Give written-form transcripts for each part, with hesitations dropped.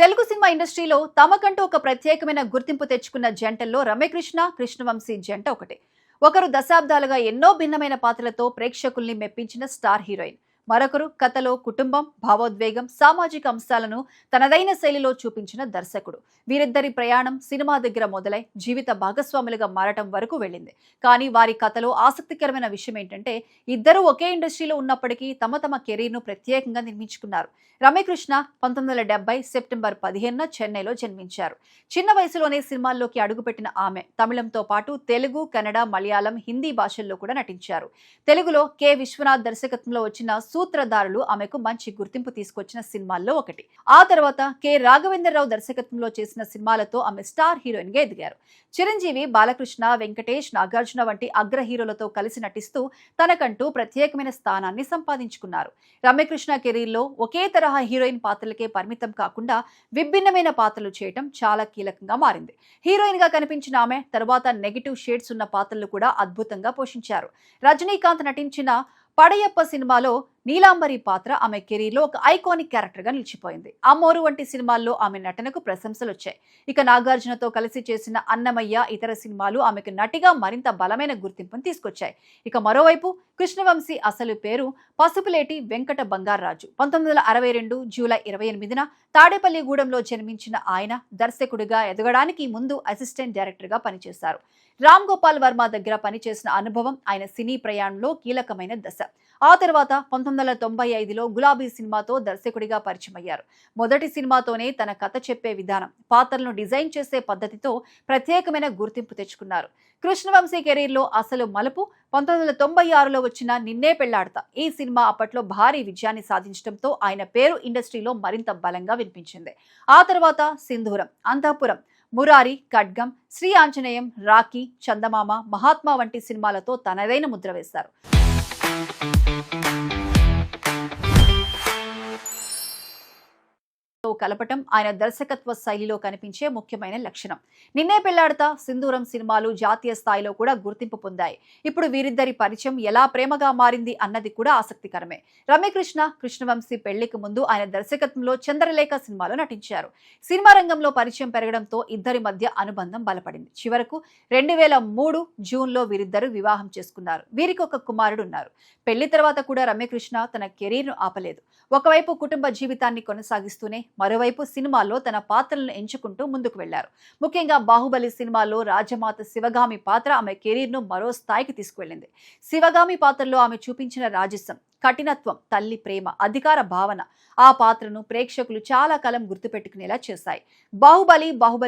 Telugu cinema ఇండస్ట్రీలో తమకంటూ ఒక ప్రత్యేకమైన గుర్తింపు తెచ్చుకున్న జంటల్లో రమ్యకృష్ణ, కృష్ణవంశీ జంట ఒకటి. ఒకరు దశాబ్దాలుగా ఎన్నో భిన్నమైన పాత్రలతో ప్రేక్షకుల్ని మెప్పించిన స్టార్ హీరోయిన్. మరొకరు కథలో కుటుంబం, భావోద్వేగం, సామాజిక అంశాలను తనదైన శైలిలో చూపించిన దర్శకుడు. వీరిద్దరి ప్రయాణం సినిమా దగ్గర మొదలై జీవిత భాగస్వాములుగా మారటం వరకు వెళ్ళింది. కానీ వారి కథలో ఆసక్తికరమైన విషయం ఏంటంటే ఇద్దరు ఒకే ఇండస్ట్రీలో ఉన్నప్పటికీ తమ తమ కెరీర్ను ప్రత్యేకంగా నిర్మించుకున్నారు. రమ్యకృష్ణ 1970 సెప్టెంబర్ 15న చెన్నైలో జన్మించారు. చిన్న వయసులోనే సినిమాల్లోకి అడుగుపెట్టిన ఆమె తమిళంతో పాటు తెలుగు, కన్నడ, మలయాళం, హిందీ భాషల్లో కూడా నటించారు. తెలుగులో కె. విశ్వనాథ్ దర్శకత్వంలో వచ్చిన సూత్రధారులు ఆమెకు మంచి గుర్తింపు తీసుకొచ్చిన సినిమాల్లో ఒకటి. ఆ తర్వాత కె. రాఘవేంద్రరావు దర్శకత్వంలో చేసిన సినిమాలతో ఆమె స్టార్ హీరోయిన్ గా ఎదిగారు. చిరంజీవి, బాలకృష్ణ, వెంకటేష్, నాగార్జున వంటి అగ్ర హీరోలతో కలిసి నటిస్తూ తనకంటూ ప్రత్యేకమైన స్థానాన్ని సంపాదించుకున్నారు. రమ్యకృష్ణ కెరీర్లో ఒకే తరహా హీరోయిన్ పాత్రలకే పరిమితం కాకుండా విభిన్నమైన పాత్రలు చేయటం చాలా కీలకంగా మారింది. హీరోయిన్ గా కనిపించిన ఆమె తర్వాత నెగిటివ్ షేడ్స్ ఉన్న పాత్రలు కూడా అద్భుతంగా పోషించారు. రజనీకాంత్ నటించిన పడయప్ప సినిమాలో నీలాంబరి పాత్ర ఆమె కెరీర్లో ఒక ఐకానిక్ క్యారెక్టర్ గా నిలిచిపోయింది. అమ్మోరు వంటి సినిమాల్లో ఆమె నటనకు ప్రశంసలు వచ్చాయి. ఇక నాగార్జునతో కలిసి చేసిన అన్నమయ్య, ఇతర సినిమాలు ఆమెకు నటిగా మరింత బలమైన గుర్తింపును తీసుకొచ్చాయి. ఇక మరోవైపు కృష్ణవంశీ అసలు పేరు పసుపులేటి వెంకట బంగారాజు. 1962 జూలై 28న తాడేపల్లిగూడెంలో జన్మించిన ఆయన దర్శకుడిగా ఎదగడానికి ముందు అసిస్టెంట్ డైరెక్టర్ గా పనిచేశారు. రామ్ గోపాల్ వర్మ దగ్గర పనిచేసిన అనుభవం ఆయన సినీ ప్రయాణంలో కీలకమైన దశ. ఆ తర్వాత 1995లో గులాబీ సినిమాతో దర్శకుడిగా పరిచయమయ్యారు. మొదటి సినిమాతోనే తన కథ చెప్పే విధానం, పాత్రలను డిజైన్ చేసే పద్ధతితో ప్రత్యేకమైన గుర్తింపు తెచ్చుకున్నారు. కృష్ణవంశీ కెరీర్లో అసలు మలుపు 1996లో వచ్చిన నిన్నే పెళ్లాడతా. ఈ సినిమా అప్పట్లో భారీ విజయాన్ని సాధించడంతో ఆయన పేరు ఇండస్ట్రీలో మరింత బలంగా వినిపించింది. ఆ తర్వాత సింధూరం, అంతఃపురం, మురారి, ఖడ్గం, శ్రీ ఆంజనేయం, రాఖీ, చందమామ, మహాత్మా వంటి సినిమాలతో తనదైన ముద్ర వేశారు. కలపటం ఆయన దర్శకత్వ శైలిలో కనిపించే ముఖ్యమైన లక్షణం. నిన్నే పెళ్లాడతా, సింధూరం సినిమాలు జాతీయ స్థాయిలో కూడా గుర్తింపు పొందాయి. ఇప్పుడు వీరిద్దరి పరిచయం ఎలా ప్రేమగా మారింది అన్నది కూడా ఆసక్తికరమే. రమ్యకృష్ణ, కృష్ణవంశీ పెళ్లికి ముందు ఆయన దర్శకత్వంలో చంద్రలేఖ సినిమాలో నటించారు. సినిమా రంగంలో పరిచయం పెరగడంతో ఇద్దరి మధ్య అనుబంధం బలపడింది. చివరకు 2003 జూన్లో వీరిద్దరు వివాహం చేసుకున్నారు. వీరికి ఒక కుమారుడు ఉన్నారు. పెళ్లి తర్వాత కూడా రమ్యకృష్ణ తన కెరీర్ను ఆపలేదు. ఒకవైపు కుటుంబ జీవితాన్ని కొనసాగిస్తూనే మరోవైపు సినిమాల్లో తన పాత్రలను ఎంచుకుంటూ ముందుకు వెళ్లారు. ముఖ్యంగా బాహుబలి సినిమాలో రాజమాత శివగామి పాత్ర ఆమె కెరీర్ను మరో స్థాయికి తీసుకువెళ్లింది. శివగామి పాత్రలో ఆమె చూపించిన రాజసం, కఠినత్వం, తల్లి ప్రేమ, అధికార భావన ఆ పాత్రను ప్రేక్షకులు చాలా కాలం గుర్తుపెట్టుకునేలా చేశాయి. బాహుబలి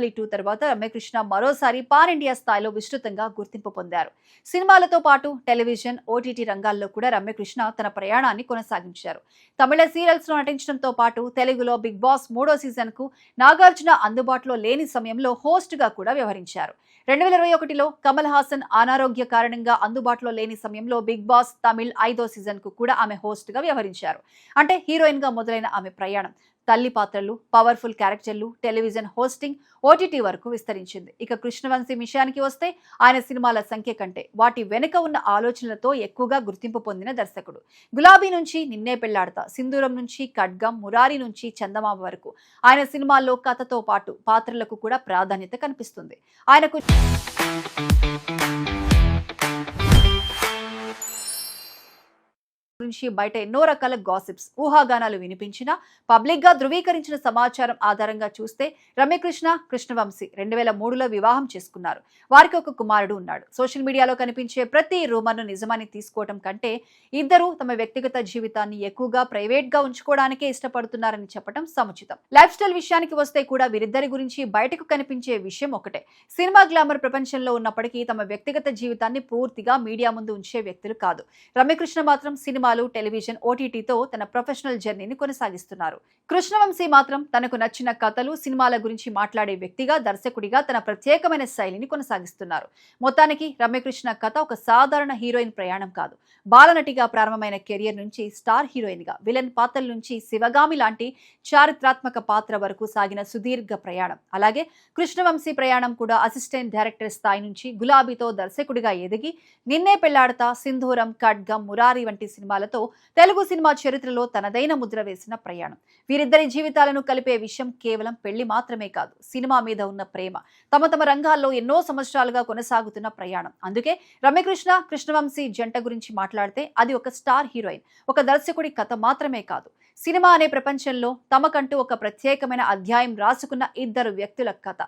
2 తర్వాత రమ్యకృష్ణ మరోసారి పాన్ ఇండియా స్థాయిలో విస్తృతంగా గుర్తింపు పొందారు. సినిమాలతో పాటు టెలివిజన్, ఓటీటీ రంగాల్లో కూడా రమ్యకృష్ణ తన ప్రయాణాన్ని కొనసాగించారు. తమిళ సీరియల్స్ లో నటించడంతో పాటు తెలుగులో బిగ్ బాస్ 3వ సీజన్ కు నాగార్జున అందుబాటులో లేని సమయంలో హోస్ట్ గా కూడా వ్యవహరించారు. 2021లో కమల్ హాసన్ అనారోగ్య కారణంగా అందుబాటులో లేని సమయంలో బిగ్ బాస్ తమిళ్ 5వ సీజన్ కు కూడా ఆమె హోస్ట్ గా వ్యవహరించారు. అంటే హీరోయిన్ గా మొదలైన ఆమె ప్రయాణం తల్లి పాత్రలు, పవర్ఫుల్ క్యారెక్టర్లు, టెలివిజన్ హోస్టింగ్, ఓటీటీ వరకు విస్తరించింది. ఇక కృష్ణవంశీ విషయానికి వస్తే ఆయన సినిమాల సంఖ్య కంటే వాటి వెనుక ఉన్న ఆలోచనలతో ఎక్కువగా గుర్తింపు పొందిన దర్శకుడు. గులాబీ నుంచి నిన్నే పెళ్లాడతా, సింధూరం నుంచి ఖడ్గం, మురారి నుంచి చందమామ వరకు ఆయన సినిమాల్లో కథతో పాటు పాత్రలకు కూడా ప్రాధాన్యత కనిపిస్తుంది. ఆయనకు గురించి బయట ఎన్నో రకాల గాసిప్స్, ఊహాగానాలు వినిపించినా పబ్లిక్ గా ధృవీకరించిన సమాచారం ఆధారంగా చూస్తే రమ్యకృష్ణ, కృష్ణవంశీ 2003లో వివాహం చేసుకున్నారు. వారికి ఒక కుమారుడు ఉన్నాడు. సోషల్ మీడియాలో కనిపించే ప్రతి రూమర్ను నిజమని తీసుకోవడం కంటే ఇద్దరు తమ వ్యక్తిగత జీవితాన్ని ఎక్కువగా ప్రైవేట్ గా ఉంచుకోవడానికే ఇష్టపడుతున్నారని చెప్పడం సముచితం. లైఫ్ స్టైల్ విషయానికి వస్తే కూడా వీరిద్దరి గురించి బయటకు కనిపించే విషయం ఒకటే. సినిమా గ్లామర్ ప్రపంచంలో ఉన్నప్పటికీ తమ వ్యక్తిగత జీవితాన్ని పూర్తిగా మీడియా ముందు ఉంచే వ్యక్తులు కాదు. రమ్యకృష్ణ మాత్రం సినిమాలు, టెలివిజన్, ఓటీటీతో తన ప్రొఫెషనల్ జర్నీని కొనసాగిస్తున్నారు. కృష్ణవంశీ మాత్రం తనకు నచ్చిన కథలు, సినిమాల గురించి మాట్లాడే వ్యక్తిగా, దర్శకుడిగా తన ప్రత్యేకమైన శైలిని కొనసాగిస్తున్నారు. మొత్తానికి రమ్యకృష్ణ కథ ఒక సాధారణ హీరోయిన్ ప్రయాణం కాదు. బాలనటిగా ప్రారంభమైన కెరియర్ నుంచి స్టార్ హీరోయిన్ గా, విలన్ పాత్రల నుంచి శివగామి లాంటి చారిత్రాత్మక పాత్ర వరకు సాగిన సుదీర్ఘ ప్రయాణం. అలాగే కృష్ణవంశీ ప్రయాణం కూడా అసిస్టెంట్ డైరెక్టర్ స్థాయి నుంచి గులాబీతో దర్శకుడిగా ఎదిగి నిన్నే పెళ్లాడతా, సింధూరం, ఖడ్గం, మురారి వంటి సినిమాలు సినిమాలతో తెలుగు సినిమా చరిత్రలో తనదైన ముద్ర వేసిన ప్రయాణం. వీరిద్దరి జీవితాలను కలిపే విషయం కేవలం పెళ్లి మాత్రమే కాదు, సినిమా మీద ఉన్న ప్రేమ, తమ తమ రంగాల్లో ఎన్నో సంవత్సరాలుగా కొనసాగుతున్న ప్రయాణం. అందుకే రమ్యకృష్ణ కృష్ణవంశీ జంట గురించి మాట్లాడితే అది ఒక స్టార్ హీరోయిన్, ఒక దర్శకుడి కథ మాత్రమే కాదు, సినిమా అనే ప్రపంచంలో తమకంటూ ఒక ప్రత్యేకమైన అధ్యాయం రాసుకున్న ఇద్దరు వ్యక్తుల కథ.